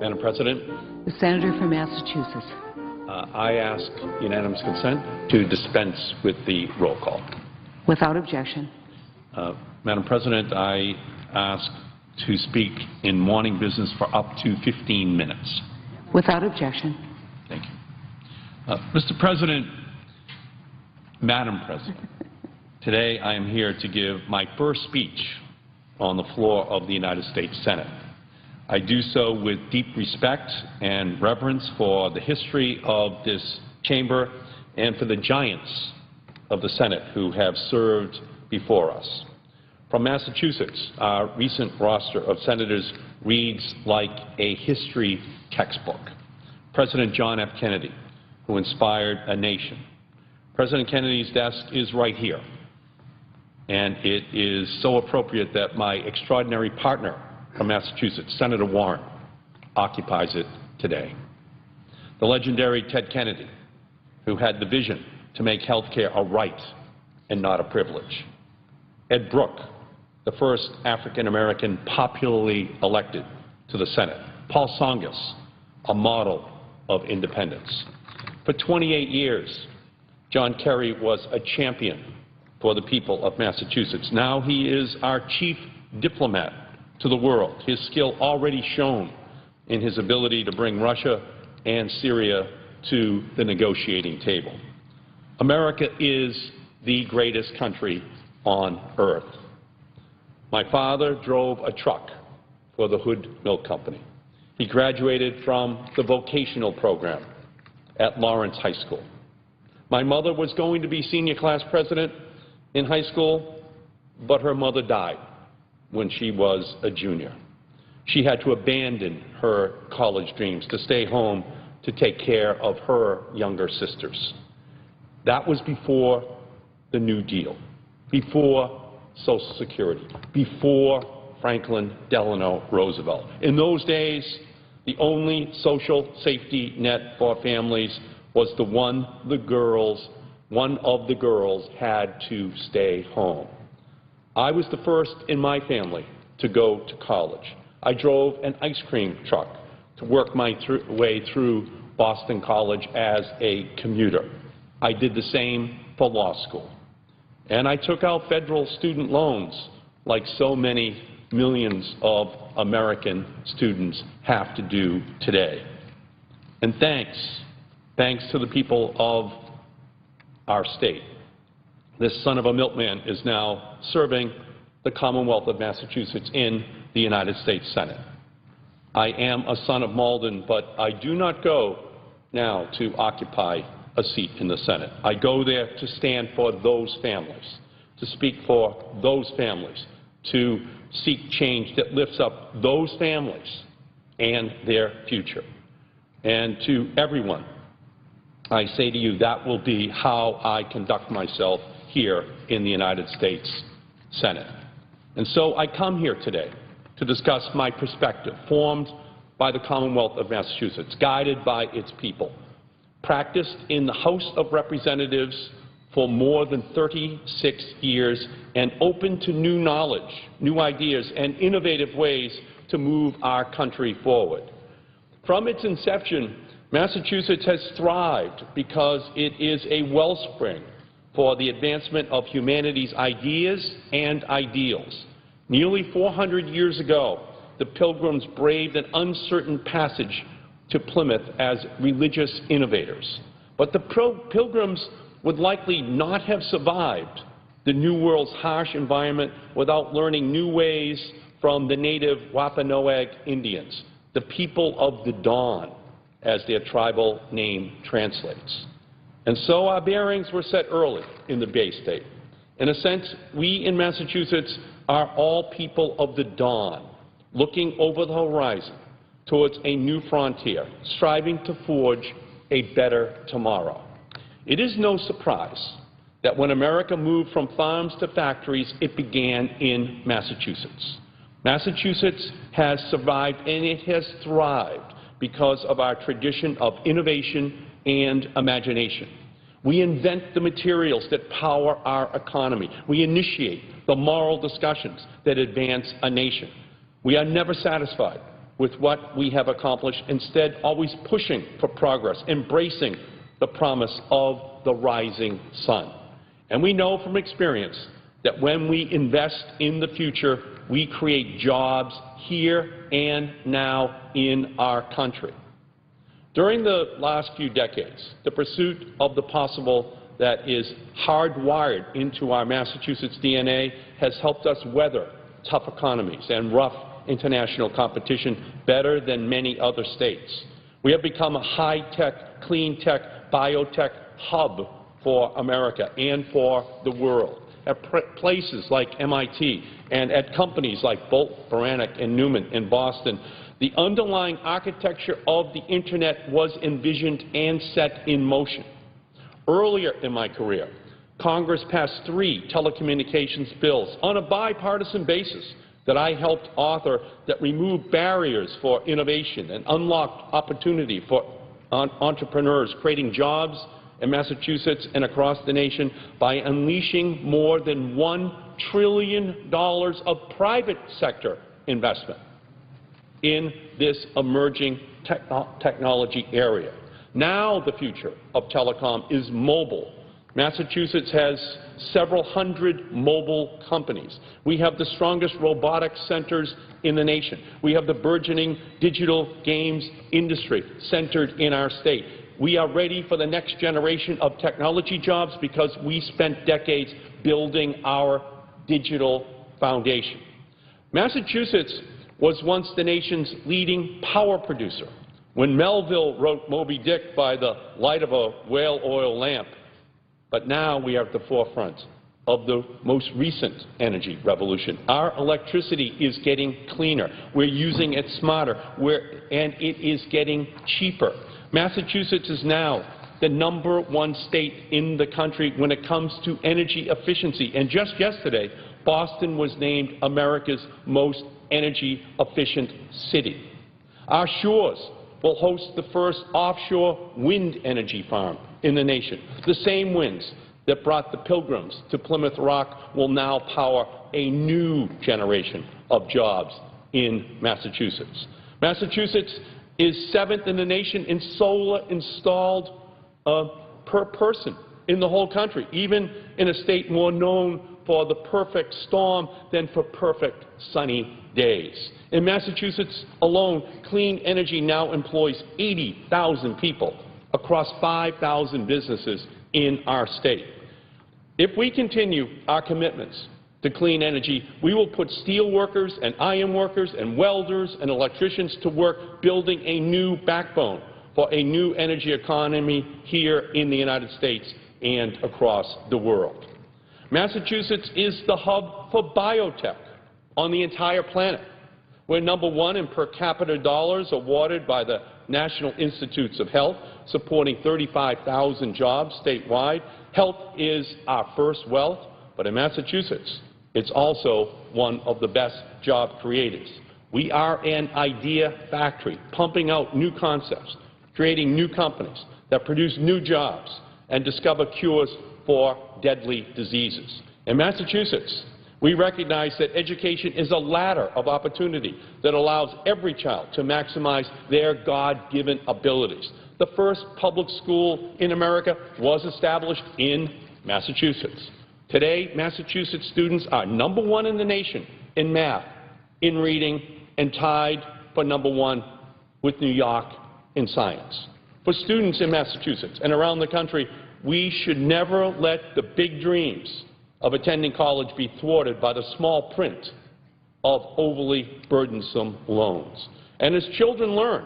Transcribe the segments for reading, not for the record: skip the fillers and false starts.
Madam President, The senator from Massachusetts. I ask unanimous consent to dispense with the roll call. Without objection. Madam President, I ask to speak in morning business for up to 15 minutes. Without objection. Thank you. Mr. President, Madam President, today I am here to give my first speech on the floor of the United States Senate. I do so with deep respect and reverence for the history of this chamber and for the giants of the Senate who have served before us. From Massachusetts, our recent roster of senators reads like a history textbook. President John F. Kennedy, who inspired a nation. President Kennedy's desk is right here, and it is so appropriate that my extraordinary partner from Massachusetts, Senator Warren, occupies it today. The legendary Ted Kennedy, who had the vision to make health care a right and not a privilege. Ed Brooke, the first African-American popularly elected to the Senate. Paul Tsongas, a model of independence. For 28 years, John Kerry was a champion for the people of Massachusetts. Now he is our chief diplomat to the world, his skill already shown in his ability to bring Russia and Syria to the negotiating table. America is the greatest country on earth. My father drove a truck for the Hood Milk Company. He graduated from the vocational program at Lawrence High School. My mother was going to be senior class president in high school, but her mother died when she was a junior. She had to abandon her college dreams to stay home to take care of her younger sisters. That was before the New Deal, before Social Security, before Franklin Delano Roosevelt. In those days, the only social safety net for families was the one of the girls had to stay home. I was the first in my family to go to college. I drove an ice cream truck to work my way through Boston College as a commuter. I did the same for law school. And I took out federal student loans like so many millions of American students have to do today. And thanks to the people of our state, this son of a milkman is now serving the Commonwealth of Massachusetts in the United States Senate. I am a son of Malden, but I do not go now to occupy a seat in the Senate. I go there to stand for those families, to speak for those families, to seek change that lifts up those families and their future. And to everyone, I say to you, that will be how I conduct myself here in the United States Senate. And so I come here today to discuss my perspective, formed by the Commonwealth of Massachusetts, guided by its people, practiced in the House of Representatives for more than 36 years, and open to new knowledge, new ideas, and innovative ways to move our country forward. From its inception, Massachusetts has thrived because it is a wellspring for the advancement of humanity's ideas and ideals. Nearly 400 years ago, the Pilgrims braved an uncertain passage to Plymouth as religious innovators. But the Pilgrims would likely not have survived the New World's harsh environment without learning new ways from the native Wampanoag Indians, the people of the dawn, as their tribal name translates. And so our bearings were set early in the Bay State. In a sense, we in Massachusetts are all people of the dawn, looking over the horizon towards a new frontier, striving to forge a better tomorrow. It is no surprise that when America moved from farms to factories, it began in Massachusetts. Massachusetts has survived and it has thrived because of our tradition of innovation and imagination. We invent the materials that power our economy. We initiate the moral discussions that advance a nation. We are never satisfied with what we have accomplished, instead always pushing for progress, embracing the promise of the rising sun. And we know from experience that when we invest in the future, we create jobs here and now in our country. During the last few decades, the pursuit of the possible that is hardwired into our Massachusetts DNA has helped us weather tough economies and rough international competition better than many other states. We have become a high-tech, clean-tech, biotech hub for America and for the world. At places like MIT and at companies like Bolt, Beranek, and Newman in Boston, the underlying architecture of the Internet was envisioned and set in motion. Earlier in my career, Congress passed 3 telecommunications bills on a bipartisan basis that I helped author that removed barriers for innovation and unlocked opportunity for entrepreneurs, creating jobs in Massachusetts and across the nation by unleashing more than $1 trillion of private sector investment in this emerging technology area. Now the future of telecom is mobile. Massachusetts has several hundred mobile companies. We have the strongest robotics centers in the nation. We have the burgeoning digital games industry centered in our state. We are ready for the next generation of technology jobs because we spent decades building our digital foundation. Massachusetts was once the nation's leading power producer. When Melville wrote Moby Dick by the light of a whale oil lamp, but now we are at the forefront of the most recent energy revolution. Our electricity is getting cleaner. We're using it smarter, and it is getting cheaper. Massachusetts is now the #1 state in the country when it comes to energy efficiency. And just yesterday, Boston was named America's most energy efficient city. Our shores will host the first offshore wind energy farm in the nation. The same winds that brought the Pilgrims to Plymouth Rock will now power a new generation of jobs in Massachusetts. Massachusetts is 7th in the nation in solar installed per person in the whole country, even in a state more known for the perfect storm than for perfect sunny days. In Massachusetts alone, clean energy now employs 80,000 people across 5,000 businesses in our state. If we continue our commitments to clean energy, we will put steel workers and iron workers and welders and electricians to work building a new backbone for a new energy economy here in the United States and across the world. Massachusetts is the hub for biotech on the entire planet. We're #1 in per capita dollars awarded by the National Institutes of Health, supporting 35,000 jobs statewide. Health is our first wealth, but in Massachusetts, it's also one of the best job creators. We are an idea factory, pumping out new concepts, creating new companies that produce new jobs and discover cures for deadly diseases. In Massachusetts, we recognize that education is a ladder of opportunity that allows every child to maximize their God-given abilities. The first public school in America was established in Massachusetts. Today, Massachusetts students are #1 in the nation in math, in reading, and tied for #1 with New York in science. For students in Massachusetts and around the country, we should never let the big dreams of attending college be thwarted by the small print of overly burdensome loans. And as children learn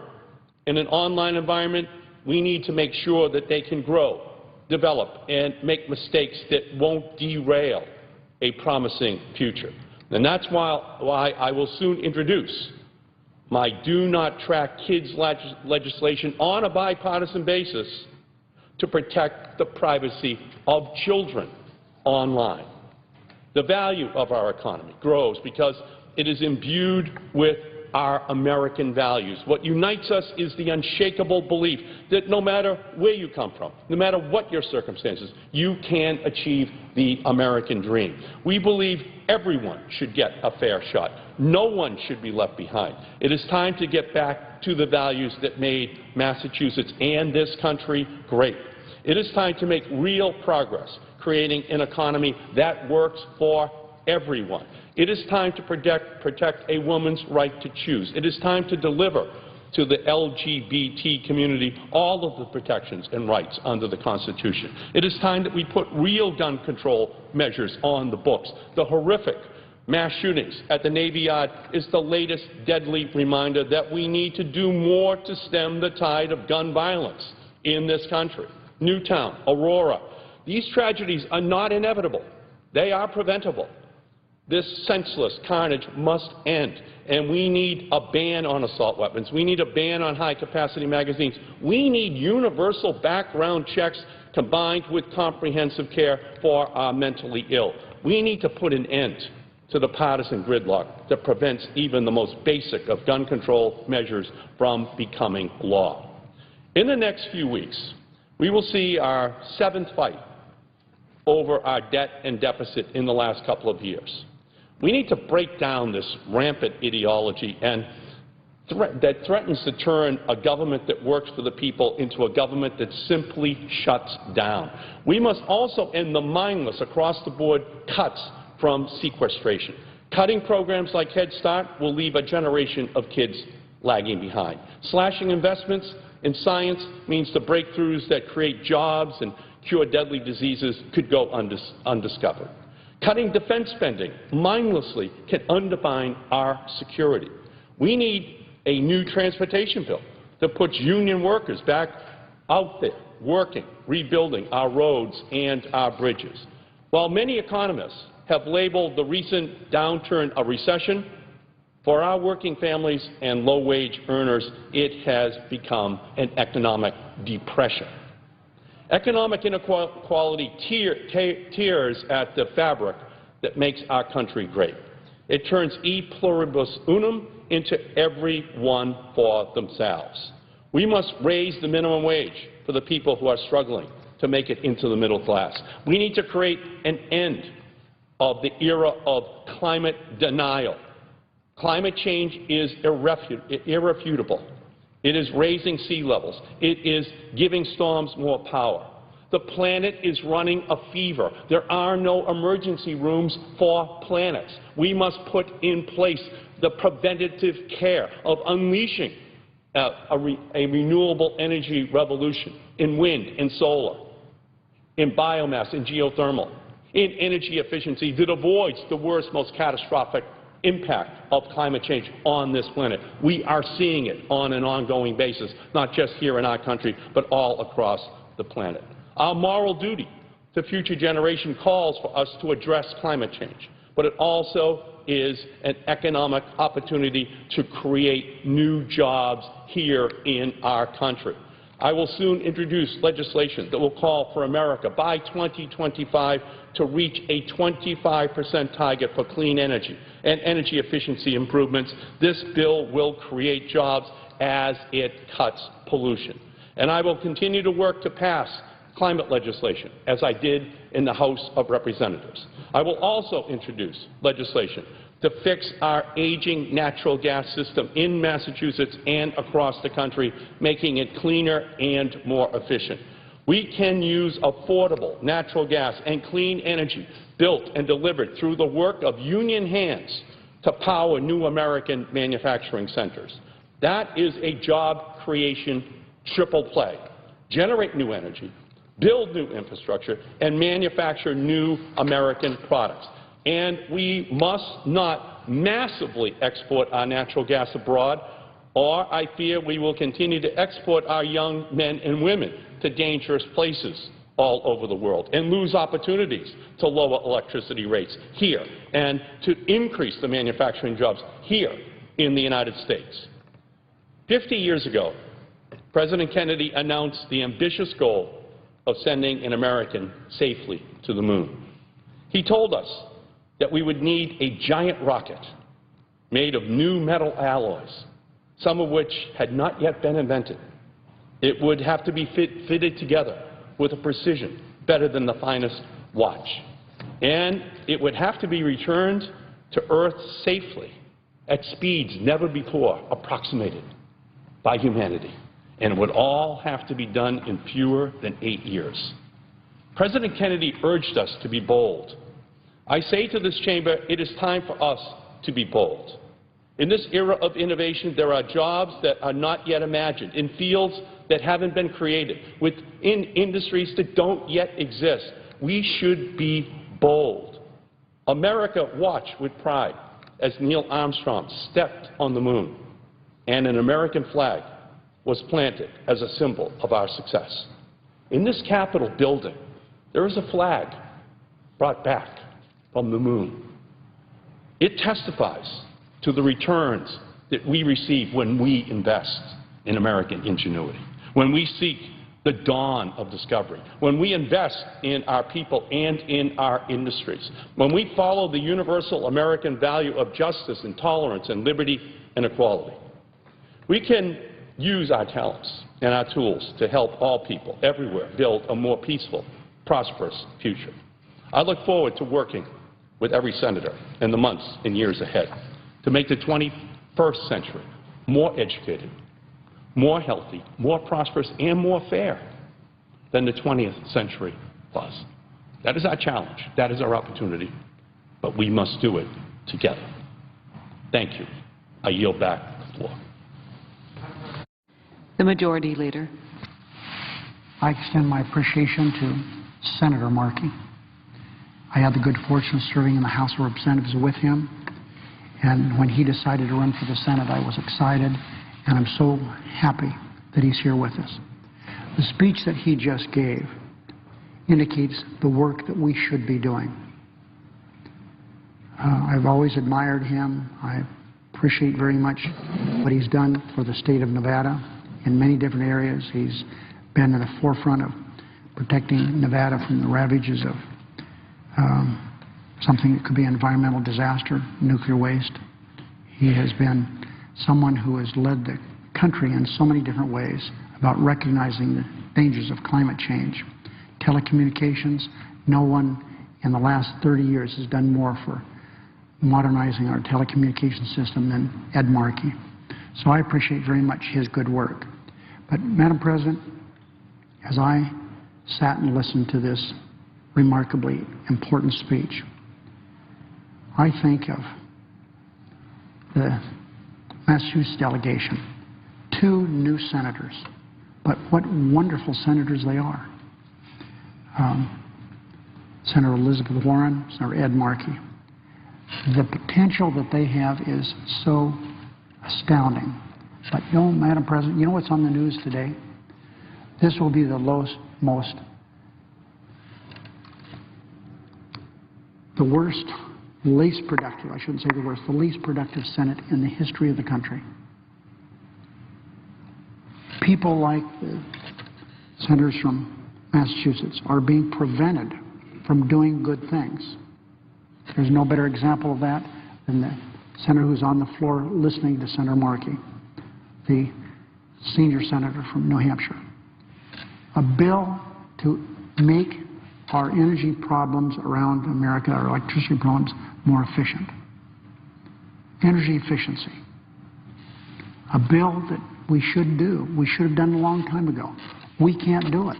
in an online environment, we need to make sure that they can grow, develop, and make mistakes that won't derail a promising future. And that's why I will soon introduce my Do Not Track Kids legislation on a bipartisan basis to protect the privacy of children online. The value of our economy grows because it is imbued with our American values. What unites us is the unshakable belief that no matter where you come from, no matter what your circumstances, you can achieve the American dream. We believe everyone should get a fair shot. No one should be left behind. It is time to get back to the values that made Massachusetts and this country great. It is time to make real progress, creating an economy that works for everyone. It is time to protect a woman's right to choose. It is time to deliver to the LGBT community all of the protections and rights under the Constitution. It is time that we put real gun control measures on the books. The horrific mass shootings at the Navy Yard is the latest deadly reminder that we need to do more to stem the tide of gun violence in this country. Newtown, Aurora, these tragedies are not inevitable. They are preventable. This senseless carnage must end, and we need a ban on assault weapons. We need a ban on high-capacity magazines. We need universal background checks combined with comprehensive care for our mentally ill. We need to put an end to the partisan gridlock that prevents even the most basic of gun control measures from becoming law. In the next few weeks, we will see our seventh fight over our debt and deficit in the last couple of years. We need to break down this rampant ideology that threatens to turn a government that works for the people into a government that simply shuts down. We must also end the mindless, across-the-board cuts from sequestration. Cutting programs like Head Start will leave a generation of kids lagging behind. Slashing investments in science means the breakthroughs that create jobs and cure deadly diseases could go undiscovered. Cutting defense spending mindlessly can undermine our security. We need a new transportation bill that puts union workers back out there working, rebuilding our roads and our bridges. While many economists have labeled the recent downturn a recession, for our working families and low-wage earners, it has become an economic depression. Economic inequality tears at the fabric that makes our country great. It turns e pluribus unum into everyone for themselves. We must raise the minimum wage for the people who are struggling to make it into the middle class. We need to create an end of the era of climate denial. Climate change is irrefutable. It is raising sea levels. It is giving storms more power. The planet is running a fever. There are no emergency rooms for planets. We must put in place the preventative care of unleashing a renewable energy revolution in wind and solar, in biomass and geothermal, in energy efficiency that avoids the worst, most catastrophic impact of climate change on this planet. We are seeing it on an ongoing basis, not just here in our country, but all across the planet. Our moral duty to future generations calls for us to address climate change, but it also is an economic opportunity to create new jobs here in our country. I will soon introduce legislation that will call for America by 2025 to reach a 25% target for clean energy and energy efficiency improvements. This bill will create jobs as it cuts pollution. And I will continue to work to pass climate legislation, as I did in the House of Representatives. I will also introduce legislation to fix our aging natural gas system in Massachusetts and across the country, making it cleaner and more efficient. We can use affordable natural gas and clean energy built and delivered through the work of union hands to power new American manufacturing centers. That is a job creation triple play. Generate new energy, build new infrastructure, and manufacture new American products. And we must not massively export our natural gas abroad, or I fear we will continue to export our young men and women to dangerous places all over the world and lose opportunities to lower electricity rates here and to increase the manufacturing jobs here in the United States. 50 years ago, President Kennedy announced the ambitious goal of sending an American safely to the moon. He told us that we would need a giant rocket made of new metal alloys, some of which had not yet been invented. It would have to be fitted together with a precision better than the finest watch. And it would have to be returned to Earth safely at speeds never before approximated by humanity. And it would all have to be done in fewer than 8 years. President Kennedy urged us to be bold. I say to this chamber, it is time for us to be bold. In this era of innovation, there are jobs that are not yet imagined, in fields that haven't been created, within industries that don't yet exist. We should be bold. America watched with pride as Neil Armstrong stepped on the moon, and an American flag was planted as a symbol of our success. In this Capitol building, there is a flag brought back from the moon. It testifies to the returns that we receive when we invest in American ingenuity, when we seek the dawn of discovery, when we invest in our people and in our industries, when we follow the universal American value of justice and tolerance and liberty and equality. We can use our talents and our tools to help all people everywhere build a more peaceful, prosperous future. I look forward to working with every senator in the months and years ahead to make the 21st century more educated, more healthy, more prosperous, and more fair than the 20th century was. That is our challenge. That is our opportunity. But we must do it together. Thank you. I yield back the floor. The Majority Leader. I extend my appreciation to Senator Markey. I had the good fortune of serving in the House of Representatives with him, and when he decided to run for the Senate, I was excited, and I'm so happy that he's here with us. The speech that he just gave indicates the work that we should be doing. I've always admired him. I appreciate very much what he's done for the state of Nevada in many different areas. He's been in the forefront of protecting Nevada from the ravages of something that could be an environmental disaster, nuclear waste. He has been someone who has led the country in so many different ways about recognizing the dangers of climate change. Telecommunications, no one in the last 30 years has done more for modernizing our telecommunications system than Ed Markey. So I appreciate very much his good work. But, Madam President, as I sat and listened to this remarkably important speech, I think of the Massachusetts delegation, 2 new senators, but what wonderful senators they are. Senator Elizabeth Warren, Senator Ed Markey. The potential that they have is so astounding. But you know, Madam President, you know what's on the news today? This will be the worst, least productive, I shouldn't say the worst, the least productive Senate in the history of the country. People like the senators from Massachusetts are being prevented from doing good things. There's no better example of that than the senator who's on the floor listening to Senator Markey, the senior senator from New Hampshire. A bill to make our energy problems around America, our electricity problems, more efficient. Energy efficiency. A bill that we should do. We should have done a long time ago. We can't do it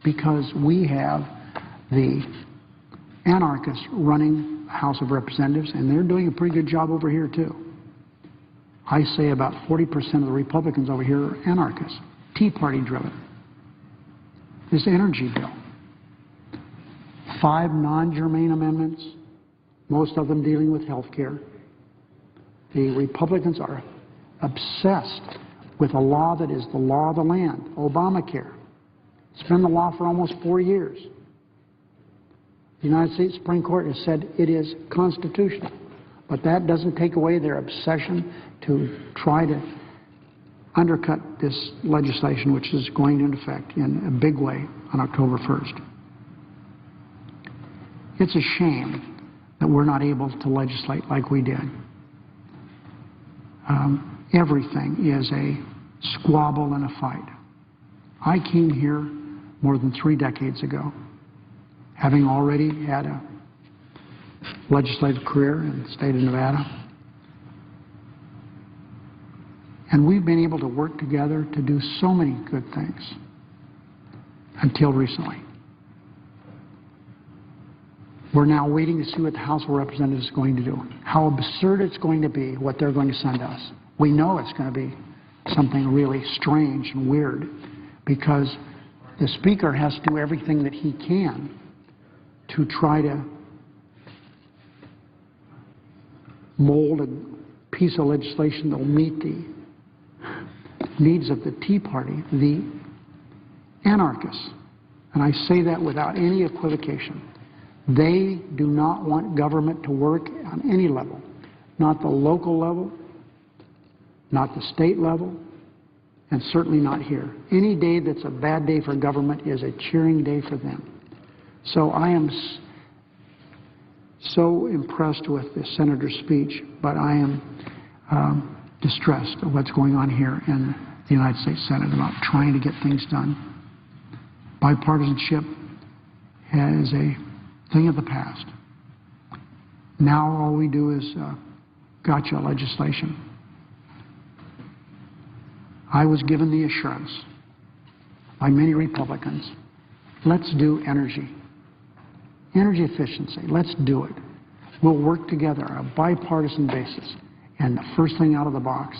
because we have the anarchists running the House of Representatives, and they're doing a pretty good job over here, too. I say about 40% of the Republicans over here are anarchists, Tea Party driven. This energy bill. 5 non-germane amendments, most of them dealing with health care. The Republicans are obsessed with a law that is the law of the land, Obamacare. It's been the law for almost 4 years. The United States Supreme Court has said it is constitutional, but that doesn't take away their obsession to try to undercut this legislation, which is going into effect in a big way on October 1st. It's a shame that we're not able to legislate like we did. everything is a squabble and a fight. I came here more than 3 decades ago, having already had a legislative career in the state of Nevada. And we've been able to work together to do so many good things until recently. We're now waiting to see what the House of Representatives is going to do, how absurd it's going to be, what they're going to send us. We know it's going to be something really strange and weird because the Speaker has to do everything that he can to try to mold a piece of legislation that will meet the needs of the Tea Party, the anarchists. And I say that without any equivocation. They do not want government to work on any level, not the local level, not the state level, and certainly not here. Any day that's a bad day for government is a cheering day for them. So I am so impressed with the senator's speech, but I am distressed at what's going on here in the United States Senate about trying to get things done. Bipartisanship is a thing of the past. Now all we do is gotcha legislation. I was given the assurance by many Republicans, let's do energy efficiency. Let's do it. We'll work together on a bipartisan basis. And the first thing out of the box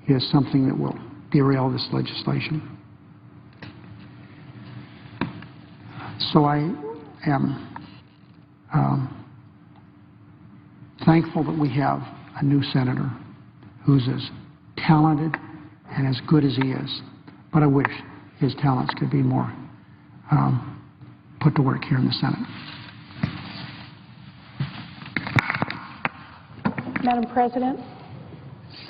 is something that will derail this legislation. So I am thankful that we have a new senator who's as talented and as good as he is. But I wish his talents could be more put to work here in the Senate. Madam President.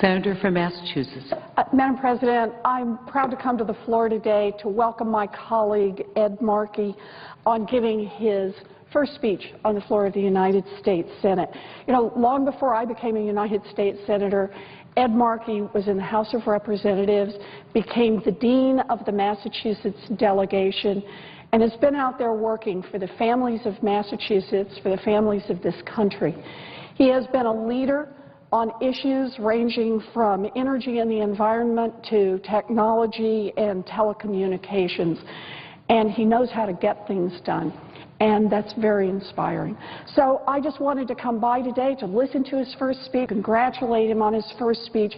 Senator from Massachusetts. Madam President, I'm proud to come to the floor today to welcome my colleague Ed Markey on giving his first speech on the floor of the United States Senate. You know, long before I became a United States Senator, Ed Markey was in the House of Representatives, became the Dean of the Massachusetts delegation, and has been out there working for the families of Massachusetts, for the families of this country. He has been a leader on issues ranging from energy and the environment to technology and telecommunications. And he knows how to get things done. And that's very inspiring. So I just wanted to come by today to listen to his first speech, congratulate him on his first speech,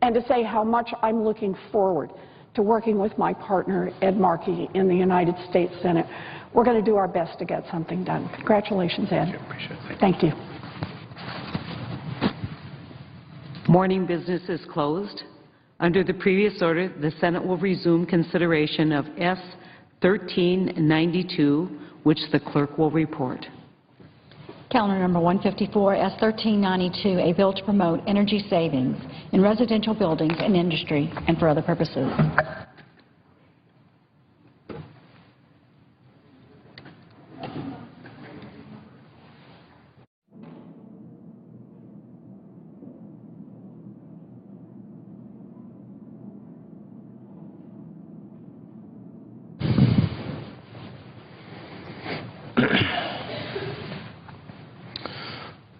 and to say how much I'm looking forward to working with my partner, Ed Markey, in the United States Senate. We're going to do our best to get something done. Congratulations, Ed. Appreciate it. Thank you. Morning business is closed. Under the previous order, the Senate will resume consideration of S. 1392, which the clerk will report. Calendar number 154, S. 1392, a bill to promote energy savings in residential buildings and industry and for other purposes.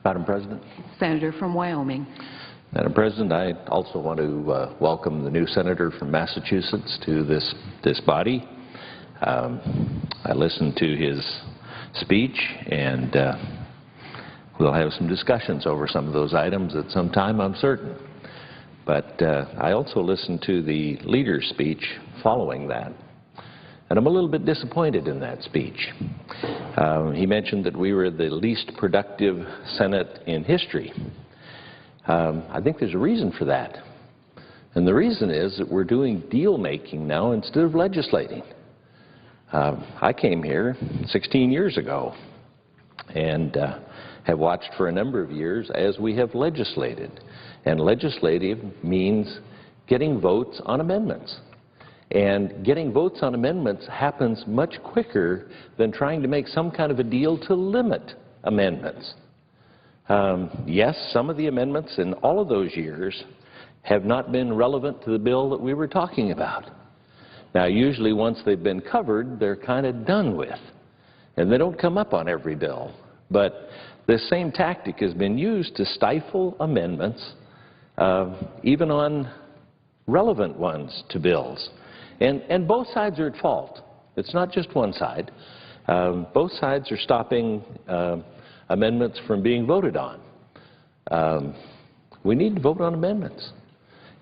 Madam President. Senator from Wyoming. Madam President, I also want to welcome the new senator from Massachusetts to this body. I listened to his speech, and we'll have some discussions over some of those items at some time, I'm certain. But I also listened to the leader's speech following that. And I'm a little bit disappointed in that speech. He mentioned that we were the least productive Senate in history. I think there's a reason for that. And the reason is that we're doing deal-making now instead of legislating. I came here 16 years ago and have watched for a number of years as we have legislated. And legislative means getting votes on amendments. And getting votes on amendments happens much quicker than trying to make some kind of a deal to limit amendments. Yes, some of the amendments in all of those years have not been relevant to the bill that we were talking about. Now, usually once they've been covered, they're kind of done with, and they don't come up on every bill. But this same tactic has been used to stifle amendments, even on relevant ones to bills. And both sides are at fault. It's not just one side. Both sides are stopping amendments from being voted on. We need to vote on amendments.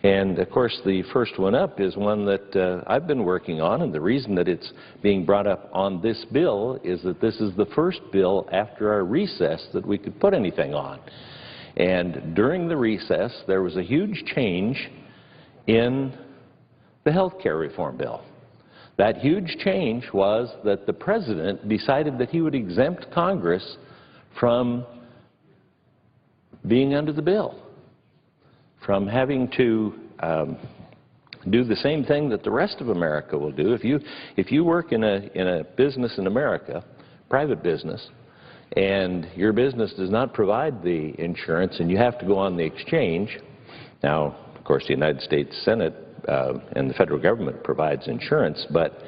And, of course, the first one up is one that I've been working on, and the reason that it's being brought up on this bill is that this is the first bill after our recess that we could put anything on. And during the recess, there was a huge change in the health care reform bill. That huge change was that the President decided that he would exempt Congress from being under the bill, from having to do the same thing that the rest of America will do. If you work in a business in America, private business, and your business does not provide the insurance and you have to go on the exchange, now, of course, the United States Senate and the federal government provides insurance, but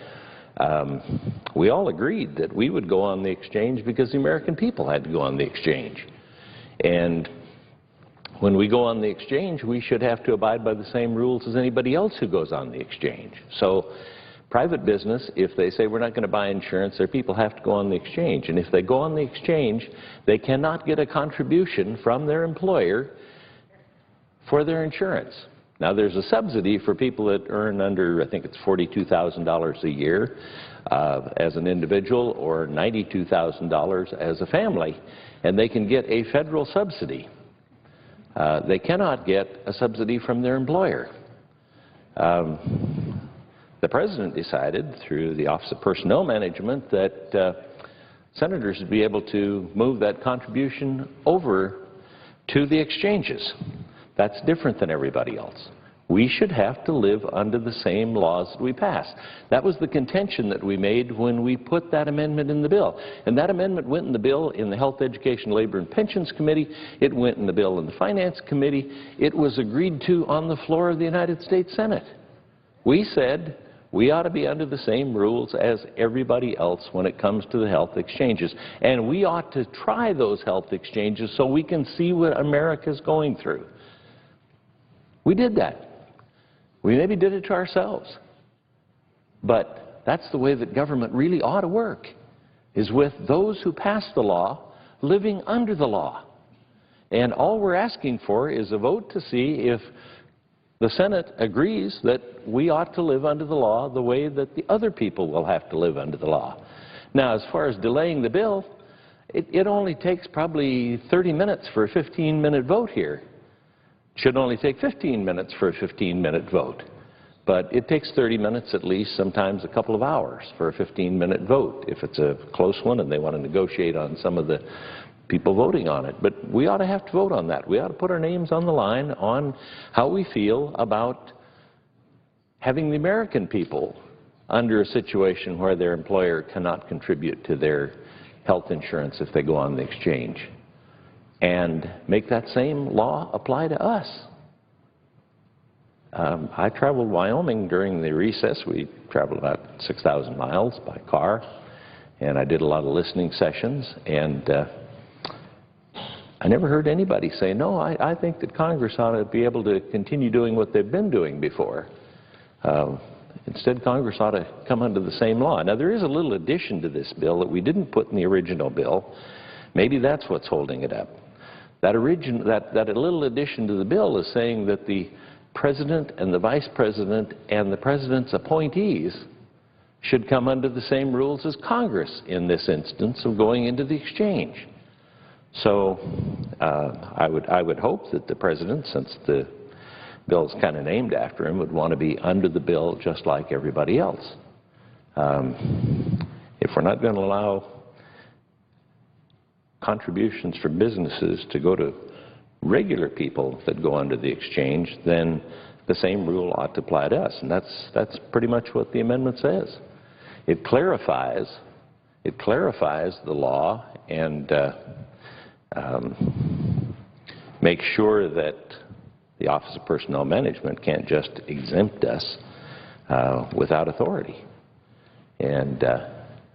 we all agreed that we would go on the exchange because the American people had to go on the exchange. And when we go on the exchange, we should have to abide by the same rules as anybody else who goes on the exchange. So private business, if they say we're not going to buy insurance, their people have to go on the exchange. And if they go on the exchange, they cannot get a contribution from their employer for their insurance. Now, there's a subsidy for people that earn under, I think it's $42,000 a year as an individual, or $92,000 as a family, and they can get a federal subsidy. They cannot get a subsidy from their employer. The President decided, through the Office of Personnel Management, that senators would be able to move that contribution over to the exchanges. That's different than everybody else. We should have to live under the same laws that we pass. That was the contention that we made when we put that amendment in the bill. And that amendment went in the bill in the Health, Education, Labor, and Pensions Committee. It went in the bill in the Finance Committee. It was agreed to on the floor of the United States Senate. We said we ought to be under the same rules as everybody else when it comes to the health exchanges. And we ought to try those health exchanges so we can see what America's going through. We did that. We maybe did it to ourselves. But that's the way that government really ought to work, is with those who pass the law living under the law. And all we're asking for is a vote to see if the Senate agrees that we ought to live under the law the way that the other people will have to live under the law. Now, as far as delaying the bill, it only takes probably 30 minutes for a 15-minute vote here. It should only take 15 minutes for a 15-minute vote. But it takes 30 minutes at least, sometimes a couple of hours for a 15-minute vote if it's a close one and they want to negotiate on some of the people voting on it. But we ought to have to vote on that. We ought to put our names on the line on how we feel about having the American people under a situation where their employer cannot contribute to their health insurance if they go on the exchange, and make that same law apply to us. I traveled Wyoming during the recess. We traveled about 6,000 miles by car, and I did a lot of listening sessions, and I never heard anybody say, no, I think that Congress ought to be able to continue doing what they've been doing before. Instead, Congress ought to come under the same law. Now, there is a little addition to this bill that we didn't put in the original bill. Maybe that's what's holding it up. That little addition to the bill is saying that the President and the Vice President and the President's appointees should come under the same rules as Congress in this instance of going into the exchange. So I would hope that the President, since the bill's kind of named after him, would want to be under the bill just like everybody else. If we're not going to allow contributions for businesses to go to regular people that go under the exchange, then the same rule ought to apply to us. And that's pretty much what the amendment says. It clarifies the law and make sure that the Office of Personnel Management can't just exempt us without authority. And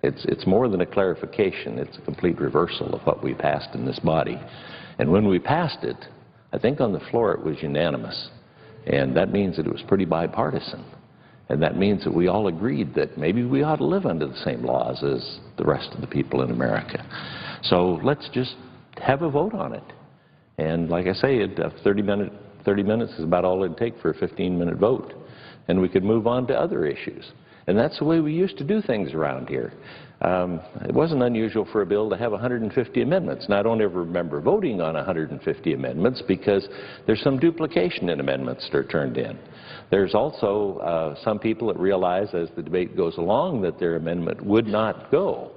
it's more than a clarification. It's a complete reversal of what we passed in this body. And when we passed it, I think on the floor it was unanimous. And that means that it was pretty bipartisan. And that means that we all agreed that maybe we ought to live under the same laws as the rest of the people in America. So let's just have a vote on it. And like I say, 30 minutes is about all it'd take for a 15-minute vote. And we could move on to other issues. And that's the way we used to do things around here. It wasn't unusual for a bill to have 150 amendments. Now, I don't ever remember voting on 150 amendments because there's some duplication in amendments that are turned in. There's also some people that realize as the debate goes along that their amendment would not go.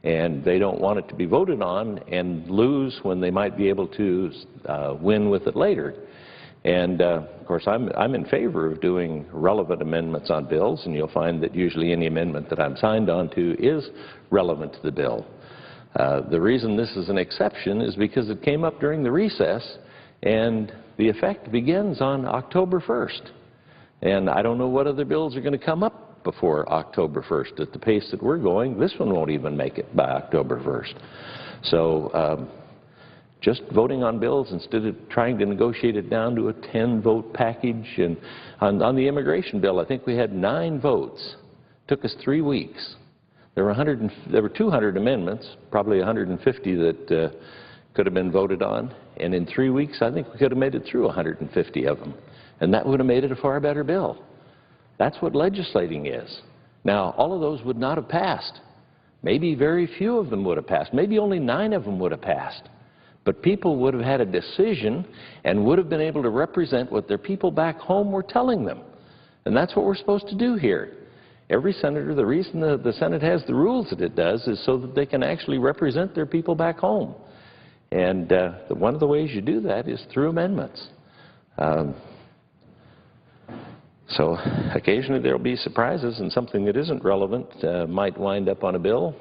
And they don't want it to be voted on and lose when they might be able to win with it later. And, of course, I'm in favor of doing relevant amendments on bills, and you'll find that usually any amendment that I'm signed on to is relevant to the bill. The reason this is an exception is because it came up during the recess, and the effect begins on October 1st. And I don't know what other bills are going to come up before October 1st. At the pace that we're going, this one won't even make it by October 1st. So just voting on bills instead of trying to negotiate it down to a 10-vote package. And on the immigration bill, I think we had 9 votes. It took us 3 weeks. There were 200 amendments, probably 150 that could have been voted on. And in 3 weeks, I think we could have made it through 150 of them. And that would have made it a far better bill. That's what legislating is. Now, all of those would not have passed. Maybe very few of them would have passed. Maybe only 9 of them would have passed. But people would have had a decision and would have been able to represent what their people back home were telling them. And that's what we're supposed to do here. Every senator, the reason the Senate has the rules that it does is so that they can actually represent their people back home. And one of the ways you do that is through amendments. So occasionally there will be surprises, and something that isn't relevant might wind up on a bill.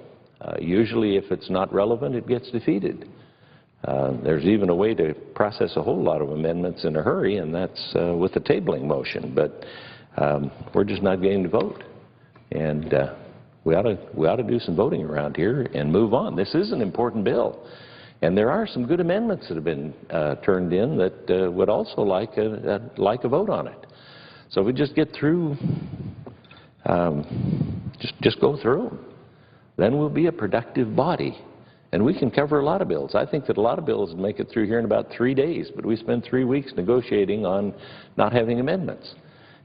Usually if it's not relevant, it gets defeated. There's even a way to process a whole lot of amendments in a hurry, and that's with the tabling motion. But we're just not getting to vote. And we ought to do some voting around here and move on. This is an important bill. And there are some good amendments that have been turned in that would also like a vote on it. So we just get through, just go through them. Then we'll be a productive body. And we can cover a lot of bills. I think that a lot of bills make it through here in about 3 days, but we spend 3 weeks negotiating on not having amendments.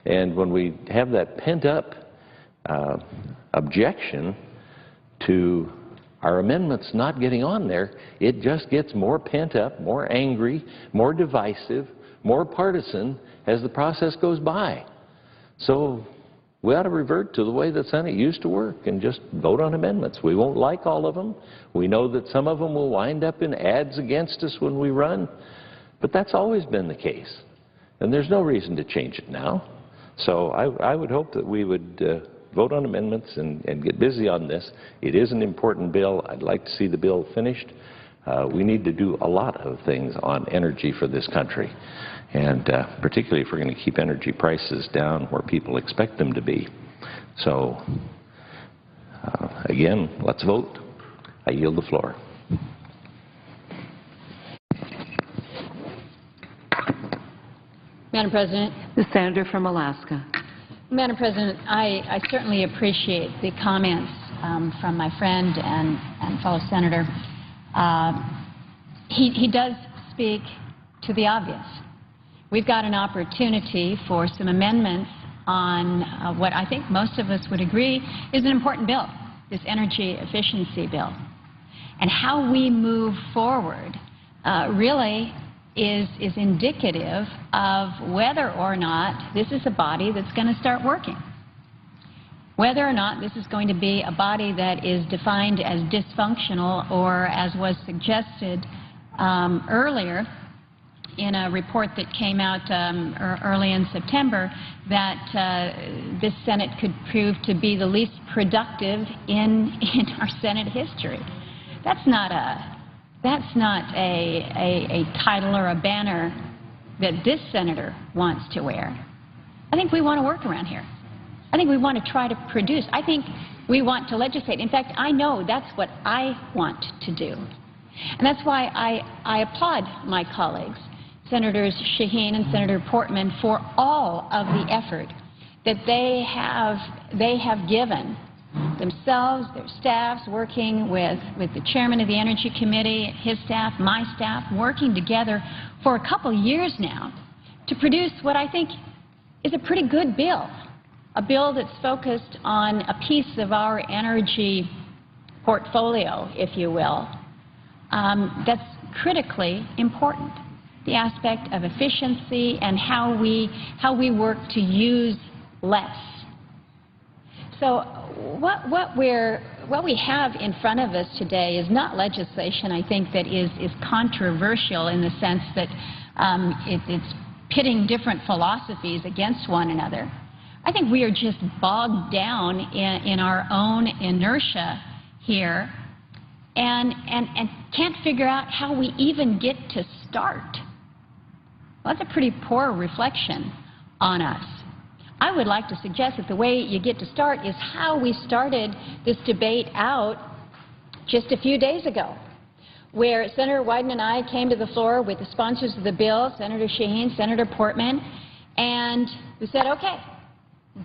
And when we have that pent-up objection to our amendments not getting on there, it just gets more pent-up, more angry, more divisive, more partisan as the process goes by. So we ought to revert to the way the Senate used to work and just vote on amendments. We won't like all of them. We know that some of them will wind up in ads against us when we run, but that's always been the case. And there's no reason to change it now. So I would hope that we would vote on amendments and get busy on this. It is an important bill. I'd like to see the bill finished. We need to do a lot of things on energy for this country. And particularly if we're going to keep energy prices down where people expect them to be. So, again, let's vote. I yield the floor. Madam President. The Senator from Alaska. Madam President, I certainly appreciate the comments from my friend and fellow senator. He does speak to the obvious. We've got an opportunity for some amendments on what I think most of us would agree is an important bill, this energy efficiency bill. And how we move forward really is indicative of whether or not this is a body that's going to start working. Whether or not this is going to be a body that is defined as dysfunctional or, as was suggested earlier, in a report that came out early in September, that this Senate could prove to be the least productive in our Senate history. That's not That's not a title or a banner that this senator wants to wear. I think we want to work around here. I think we want to try to produce. I think we want to legislate. In fact, I know that's what I want to do. And that's why I applaud my colleagues, Senators Shaheen and Senator Portman, for all of the effort that they have given themselves, their staffs, working with the chairman of the Energy Committee, his staff, my staff, working together for a couple years now to produce what I think is a pretty good bill, a bill that's focused on a piece of our energy portfolio, if you will, that's critically important, the aspect of efficiency and how we work to use less. So what we have in front of us today is not legislation, I think, that is controversial in the sense that it's pitting different philosophies against one another. I think we are just bogged down in our own inertia here and can't figure out how we even get to start. Well, that's a pretty poor reflection on us. I would like to suggest that the way you get to start is how we started this debate out just a few days ago, where Senator Wyden and I came to the floor with the sponsors of the bill, Senator Shaheen, Senator Portman, and we said, okay,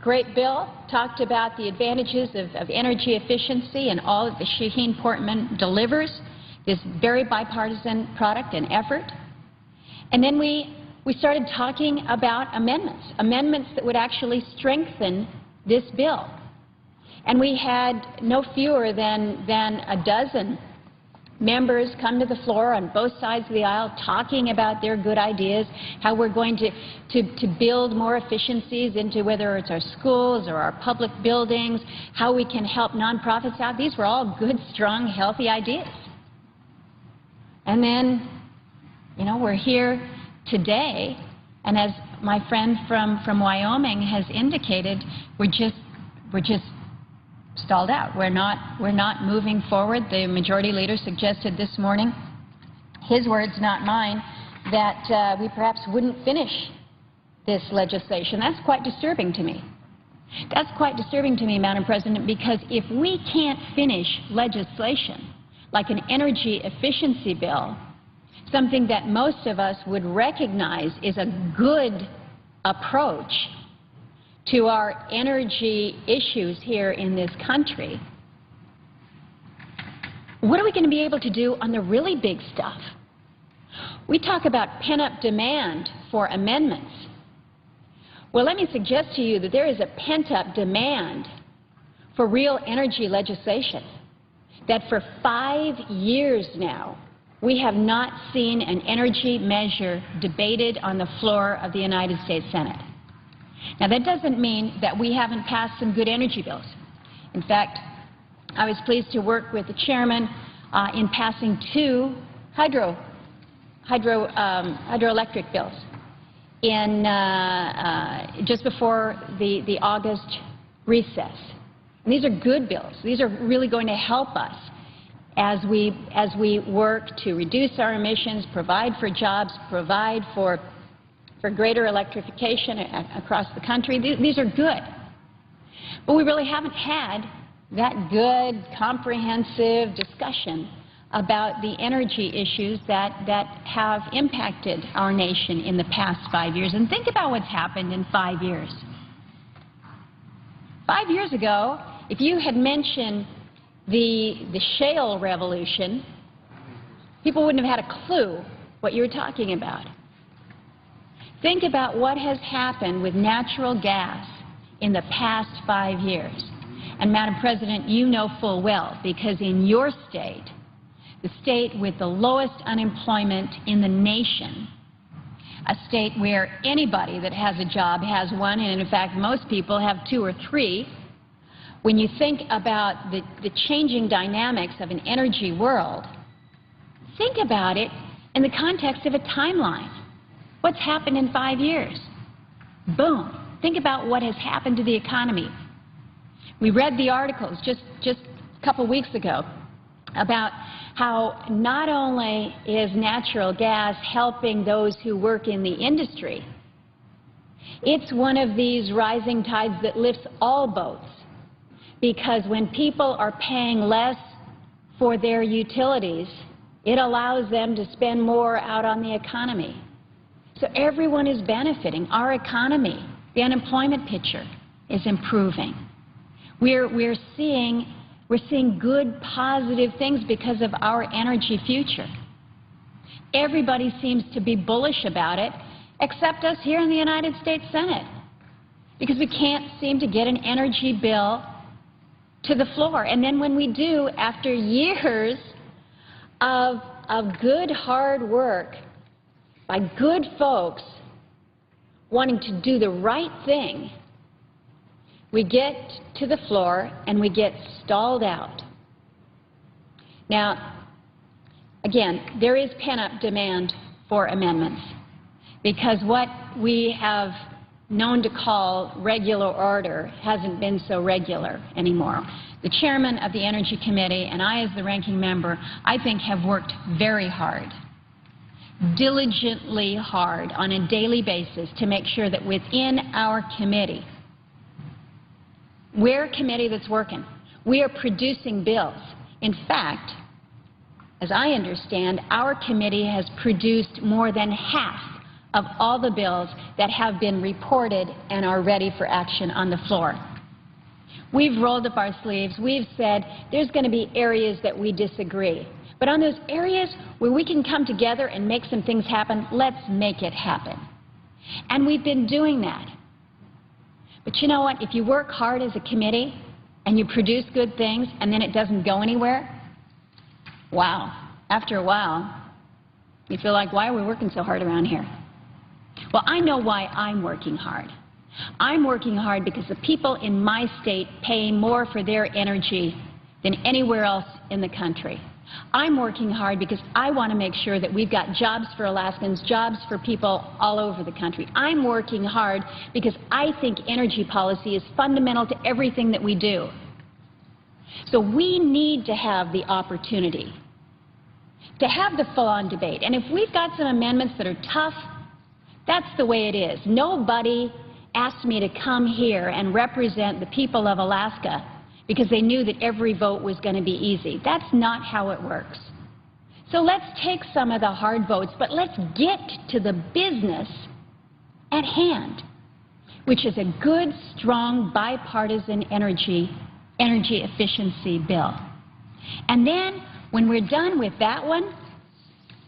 great bill, talked about the advantages of energy efficiency and all that the Shaheen-Portman delivers, this very bipartisan product and effort. And then we started talking about amendments that would actually strengthen this bill. And we had no fewer than a dozen members come to the floor on both sides of the aisle talking about their good ideas, how we're going to build more efficiencies into whether it's our schools or our public buildings, how we can help nonprofits out. These were all good, strong, healthy ideas. And then, you know, we're here today, and as my friend from Wyoming has indicated, we're just stalled out. We're not moving forward. The majority leader suggested this morning, his words, not mine, that we perhaps wouldn't finish this legislation. That's quite disturbing to me. That's quite disturbing to me, Madam President, because if we can't finish legislation like an energy efficiency bill, something that most of us would recognize is a good approach to our energy issues here in this country, what are we going to be able to do on the really big stuff? We talk about pent-up demand for amendments. Well, let me suggest to you that there is a pent-up demand for real energy legislation, that for 5 years now, we have not seen an energy measure debated on the floor of the United States Senate. Now, that doesn't mean that we haven't passed some good energy bills. In fact, I was pleased to work with the chairman in passing 2 hydroelectric bills in just before the August recess. And these are good bills. These are really going to help us as we work to reduce our emissions, provide for jobs, provide for greater electrification across the country. These are good. But we really haven't had that good, comprehensive discussion about the energy issues that have impacted our nation in the past 5 years. And think about what's happened in 5 years. 5 years ago, if you had mentioned the shale revolution, people wouldn't have had a clue what you were talking about. Think about what has happened with natural gas in the past 5 years. And, Madam President, you know full well, because in your state, the state with the lowest unemployment in the nation, a state where anybody that has a job has one, and in fact most people have 2 or 3, when you think about the changing dynamics of an energy world, think about it in the context of a timeline. What's happened in 5 years? Boom. Think about what has happened to the economy. We read the articles just a couple weeks ago about how not only is natural gas helping those who work in the industry, it's one of these rising tides that lifts all boats, because when people are paying less for their utilities, it allows them to spend more out on the economy. So everyone is benefiting. Our economy, the unemployment picture is improving. We're seeing good, positive things because of our energy future. Everybody seems to be bullish about it, except us here in the United States Senate, because we can't seem to get an energy bill to the floor. And then when we do, after years of good, hard work by good folks wanting to do the right thing, we get to the floor and we get stalled out. Now, again, there is pent-up demand for amendments, because what we have known to call regular order hasn't been so regular anymore. The chairman of the Energy Committee and I, as the ranking member, I think have worked very hard, diligently hard, on a daily basis to make sure that within our committee, we're a committee that's working. We are producing bills. In fact, as I understand, our committee has produced more than half of all the bills that have been reported and are ready for action on the floor. We've rolled up our sleeves. We've said there's going to be areas that we disagree. But on those areas where we can come together and make some things happen, let's make it happen. And we've been doing that. But you know what? If you work hard as a committee and you produce good things and then it doesn't go anywhere, wow, after a while, you feel like, why are we working so hard around here? Well, I know why I'm working hard. I'm working hard because the people in my state pay more for their energy than anywhere else in the country. I'm working hard because I want to make sure that we've got jobs for Alaskans, jobs for people all over the country. I'm working hard because I think energy policy is fundamental to everything that we do. So we need to have the opportunity to have the full-on debate. And if we've got some amendments that are tough, that's the way it is. Nobody asked me to come here and represent the people of Alaska because they knew that every vote was going to be easy. That's not how it works. So let's take some of the hard votes, but let's get to the business at hand, which is a good, strong, bipartisan energy efficiency bill. And then when we're done with that one,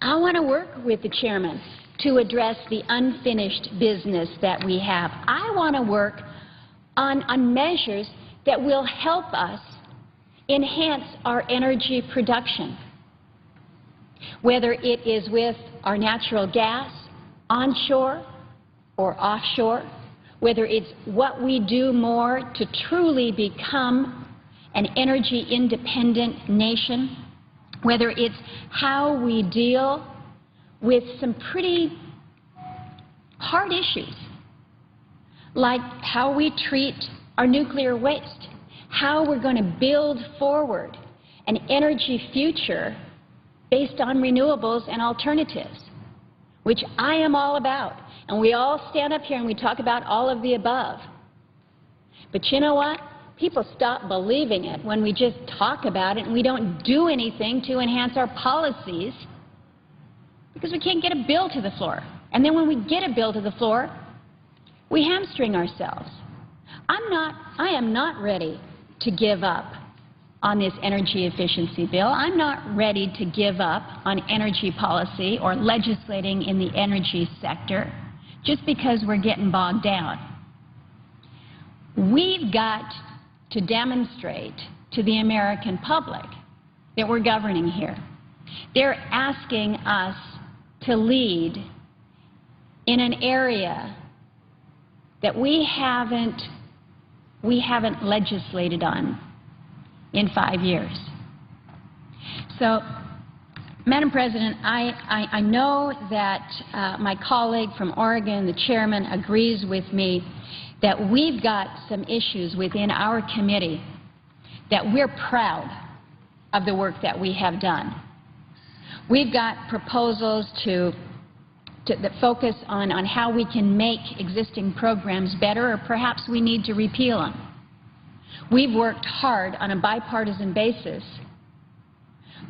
I want to work with the chairman to address the unfinished business that we have. I want to work on measures that will help us enhance our energy production, whether it is with our natural gas, onshore or offshore, whether it's what we do more to truly become an energy-independent nation, whether it's how we deal with some pretty hard issues, like how we treat our nuclear waste, how we're going to build forward an energy future based on renewables and alternatives, which I am all about. And we all stand up here and we talk about all of the above. But you know what? People stop believing it when we just talk about it and we don't do anything to enhance our policies because we can't get a bill to the floor. And then when we get a bill to the floor, we hamstring ourselves. I am not ready to give up on this energy efficiency bill. I'm not ready to give up on energy policy or legislating in the energy sector just because we're getting bogged down. We've got to demonstrate to the American public that we're governing here. They're asking us to lead in an area that we haven't legislated on in 5 years. So, Madam President, I know that my colleague from Oregon, the chairman, agrees with me that we've got some issues within our committee that we're proud of the work that we have done. We've got proposals that focus on how we can make existing programs better, or perhaps we need to repeal them. We've worked hard on a bipartisan basis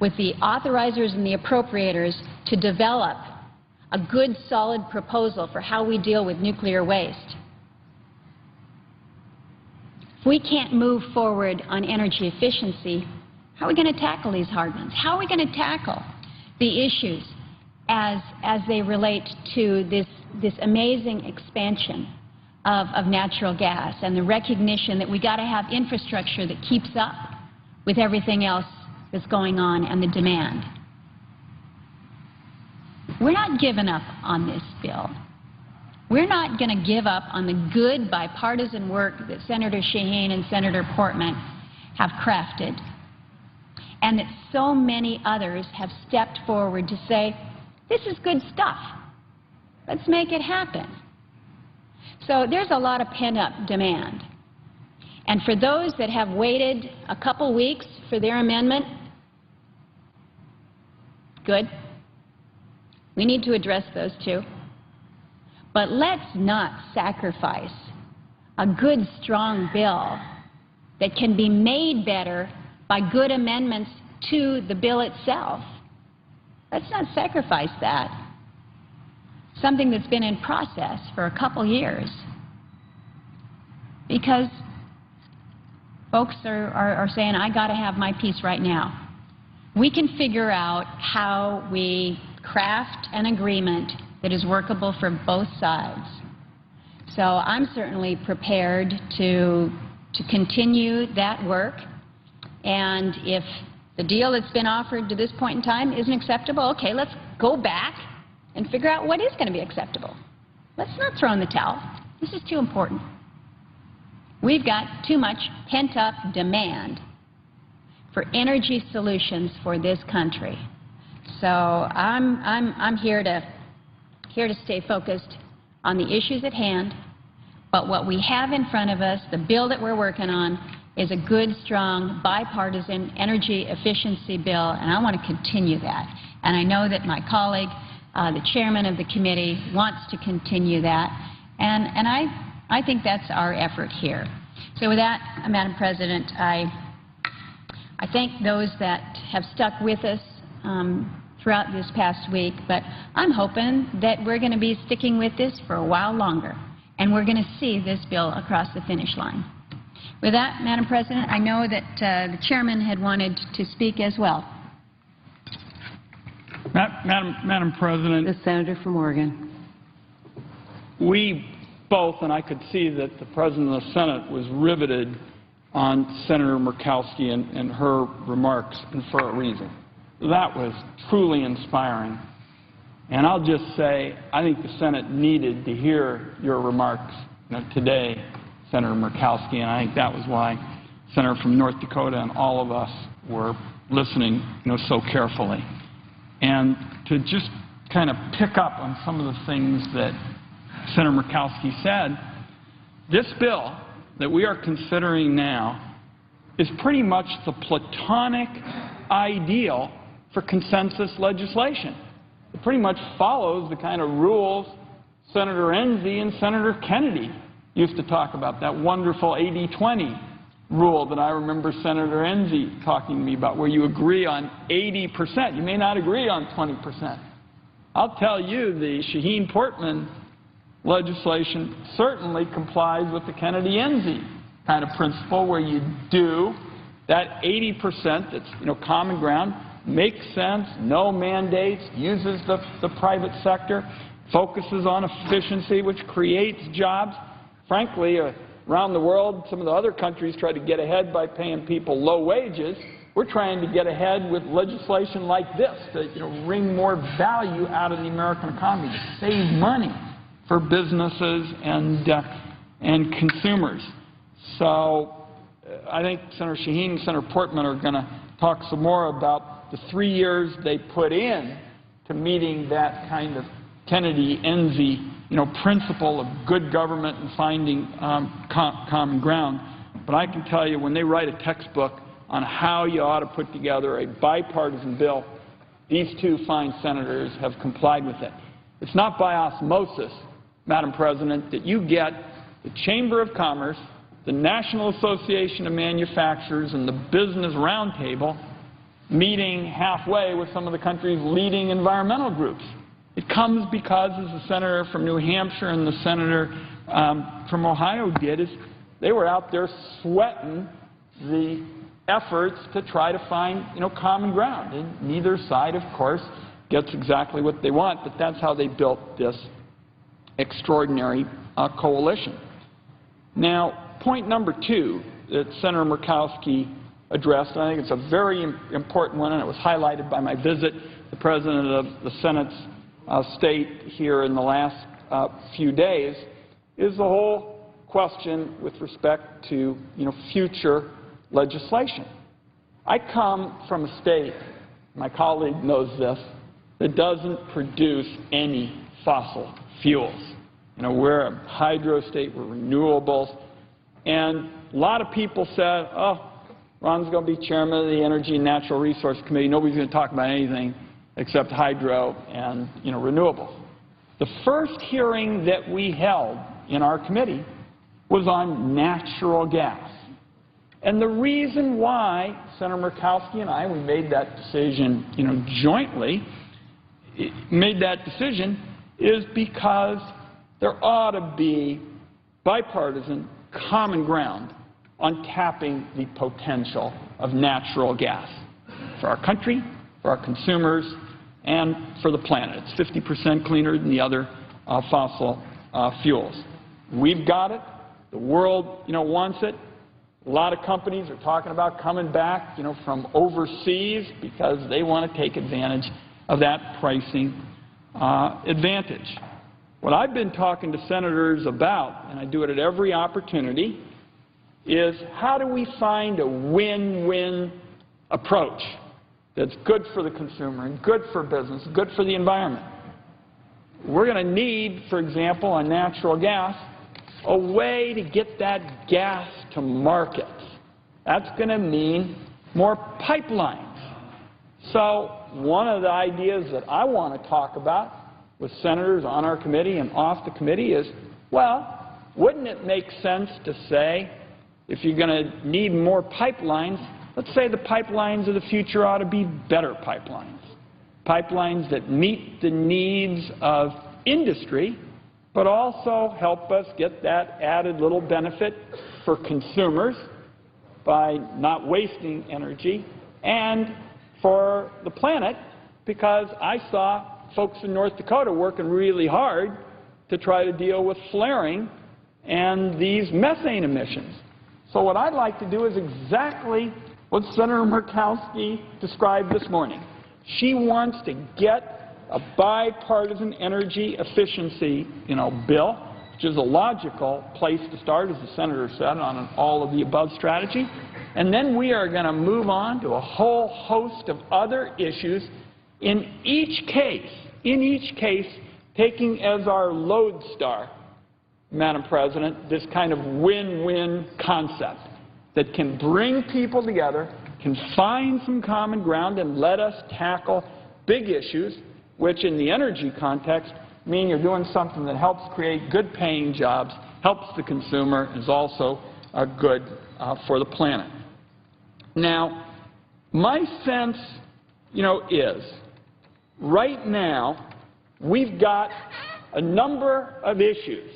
with the authorizers and the appropriators to develop a good, solid proposal for how we deal with nuclear waste. If we can't move forward on energy efficiency, how are we going to tackle these hard ones? How are we going to tackle the issues as they relate to this amazing expansion of natural gas and the recognition that we got to have infrastructure that keeps up with everything else that's going on and the demand? We're not giving up on this bill. We're not going to give up on the good bipartisan work that Senator Shaheen and Senator Portman have crafted, and that so many others have stepped forward to say, this is good stuff. Let's make it happen. So there's a lot of pent-up demand. And for those that have waited a couple weeks for their amendment, good. We need to address those too. But let's not sacrifice a good, strong bill that can be made better by good amendments to the bill itself. Let's not sacrifice that. Something that's been in process for a couple years. Because folks are saying, I got to have my piece right now. We can figure out how we craft an agreement that is workable for both sides. So I'm certainly prepared to continue that work. And if the deal that's been offered to this point in time isn't acceptable, okay, let's go back and figure out what is going to be acceptable. Let's not throw in the towel. This is too important. We've got too much pent-up demand for energy solutions for this country. So I'm here to stay focused on the issues at hand. But what we have in front of us, the bill that we're working on, is a good, strong, bipartisan energy efficiency bill, and I want to continue that. And I know that my colleague, the chairman of the committee, wants to continue that, and I think that's our effort here. So with that, Madam President, I thank those that have stuck with us throughout this past week, but I'm hoping that we're going to be sticking with this for a while longer, and we're going to see this bill across the finish line. With that, Madam President, I know that the chairman had wanted to speak as well. Madam President, The senator from Oregon. we both, and I could see that the President of the Senate was riveted on Senator Murkowski and her remarks, and for a reason. That was truly inspiring. And I'll just say, I think the Senate needed to hear your remarks today, Senator Murkowski, and I think that was why Senator from North Dakota and all of us were listening so carefully. And to just kind of pick up on some of the things that Senator Murkowski said, this bill that we are considering now is pretty much the platonic ideal for consensus legislation. It pretty much follows the kind of rules Senator Enzi and Senator Kennedy used to talk about, that wonderful 80-20 rule that I remember Senator Enzi talking to me about, where you agree on 80%. You may not agree on 20%. I'll tell you, the Shaheen-Portman legislation certainly complies with the Kennedy-Enzi kind of principle, where you do that 80% that's common ground, makes sense, no mandates, uses the private sector, focuses on efficiency, which creates jobs. Frankly, around the world, some of the other countries try to get ahead by paying people low wages. We're trying to get ahead with legislation like this to wring more value out of the American economy, to save money for businesses and consumers. So I think Senator Shaheen and Senator Portman are going to talk some more about the 3 years they put in to meeting that kind of Kennedy-Enzi principle of good government and finding common ground. But I can tell you, when they write a textbook on how you ought to put together a bipartisan bill, these two fine senators have complied with it. It's not by osmosis, Madam President, that you get the Chamber of Commerce, the National Association of Manufacturers, and the Business Roundtable meeting halfway with some of the country's leading environmental groups. It comes because, as the senator from New Hampshire and the senator from Ohio did, is they were out there sweating the efforts to try to find, common ground. And neither side, of course, gets exactly what they want, but that's how they built this extraordinary coalition. Now, point number two that Senator Murkowski addressed, and I think it's a very important one, and it was highlighted by my visit to the President of the Senate's state here in the last few days, is the whole question with respect to, future legislation. I come from a state, my colleague knows this, that doesn't produce any fossil fuels. We're a hydro state, we're renewables, and a lot of people said, oh, Ron's going to be chairman of the Energy and Natural Resource Committee. Nobody's going to talk about anything except hydro and, renewables. The first hearing that we held in our committee was on natural gas. And the reason why Senator Murkowski and I, we made that decision, jointly, made that decision is because there ought to be bipartisan common ground on tapping the potential of natural gas for our country, for our consumers, and for the planet. It's 50% cleaner than the other fossil fuels. We've got it. The world, wants it. A lot of companies are talking about coming back, from overseas because they want to take advantage of that pricing advantage. What I've been talking to senators about, and I do it at every opportunity, is how do we find a win-win approach that's good for the consumer and good for business, good for the environment. We're going to need, for example, on natural gas, a way to get that gas to markets. That's going to mean more pipelines. So one of the ideas that I want to talk about with senators on our committee and off the committee is, well, wouldn't it make sense to say, if you're going to need more pipelines, let's say the pipelines of the future ought to be better pipelines. Pipelines that meet the needs of industry, but also help us get that added little benefit for consumers by not wasting energy, and for the planet, because I saw folks in North Dakota working really hard to try to deal with flaring and these methane emissions. So what I'd like to do is exactly what Senator Murkowski described this morning. She wants to get a bipartisan energy efficiency, bill, which is a logical place to start, as the senator said, on an all-of-the-above strategy. And then we are going to move on to a whole host of other issues, in each case, taking as our lodestar, Madam President, this kind of win-win concept that can bring people together, can find some common ground, and let us tackle big issues, which in the energy context mean you're doing something that helps create good-paying jobs, helps the consumer, is also good for the planet. Now, my sense, is right now we've got a number of issues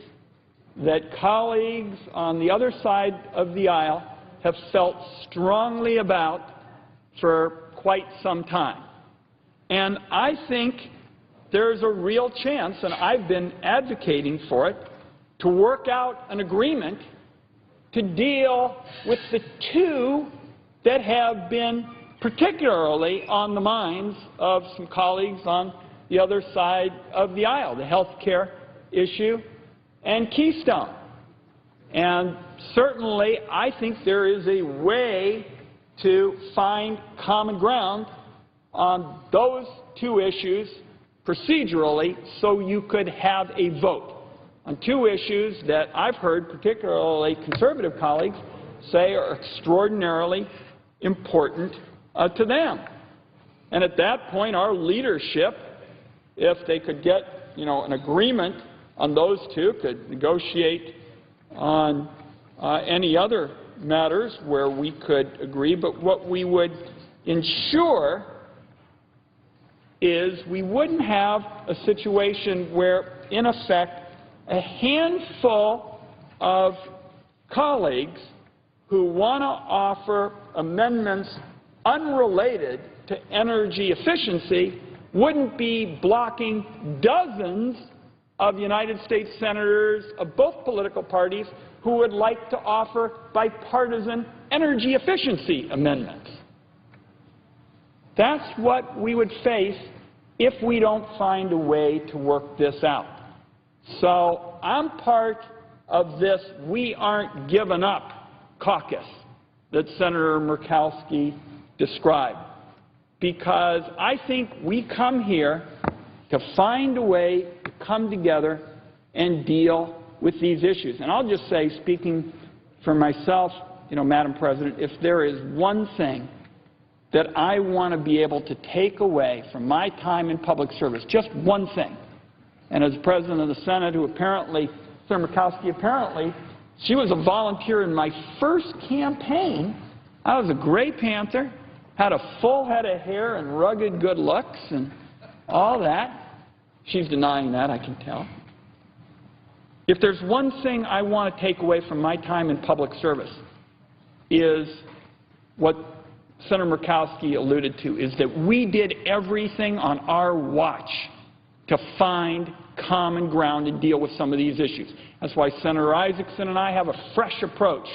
that colleagues on the other side of the aisle have felt strongly about for quite some time. And I think there's a real chance, and I've been advocating for it, to work out an agreement to deal with the two that have been particularly on the minds of some colleagues on the other side of the aisle, the health care issue and Keystone. And certainly I think there is a way to find common ground on those two issues procedurally so you could have a vote on two issues that I've heard particularly conservative colleagues say are extraordinarily important to them. And at that point, our leadership, if they could get, an agreement on those two, could negotiate on any other matters where we could agree. But what we would ensure is we wouldn't have a situation where, in effect, a handful of colleagues who want to offer amendments unrelated to energy efficiency wouldn't be blocking dozens of United States senators of both political parties who would like to offer bipartisan energy efficiency amendments. That's what we would face if we don't find a way to work this out. So I'm part of this "we aren't giving up" caucus that Senator Murkowski described, because I think we come here to find a way to come together and deal with these issues. And I'll just say, speaking for myself, Madam President, if there is one thing that I want to be able to take away from my time in public service, just one thing, and as President of the Senate, who apparently, Senator Murkowski, apparently, she was a volunteer in my first campaign. I was a Gray Panther, had a full head of hair and rugged good looks and all that. She's denying that, I can tell. If there's one thing I want to take away from my time in public service, is what Senator Murkowski alluded to, is that we did everything on our watch to find common ground and deal with some of these issues. That's why Senator Isaacson and I have a fresh approach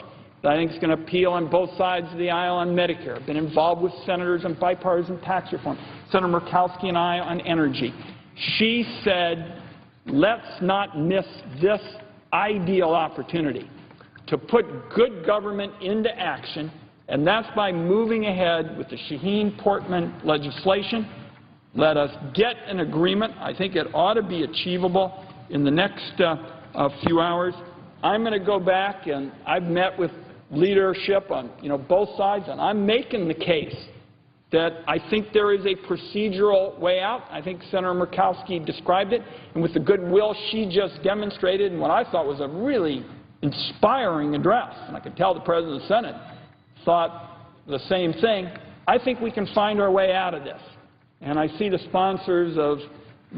that I think is going to appeal on both sides of the aisle on Medicare. I've been involved with senators on bipartisan tax reform, Senator Murkowski and I on energy. She said, let's not miss this ideal opportunity to put good government into action, and that's by moving ahead with the Shaheen-Portman legislation. Let us get an agreement. I think it ought to be achievable in the next few hours. I'm going to go back, and I've met with leadership on both sides, and I'm making the case that I think there is a procedural way out. I think Senator Murkowski described it, and with the goodwill she just demonstrated and what I thought was a really inspiring address, and I could tell the President of the Senate thought the same thing, I think we can find our way out of this. And I see the sponsors of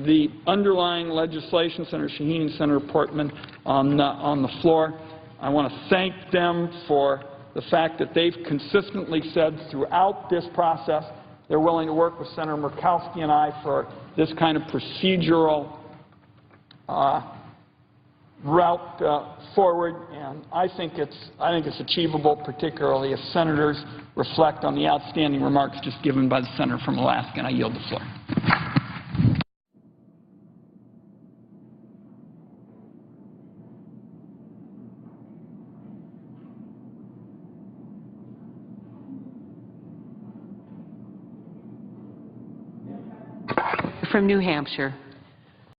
the underlying legislation, Senator Shaheen and Senator Portman, on the floor. I want to thank them for the fact that they've consistently said throughout this process they're willing to work with Senator Murkowski and I for this kind of procedural route forward, and I think it's achievable, particularly if senators reflect on the outstanding remarks just given by the senator from Alaska, and I yield the floor. From New Hampshire.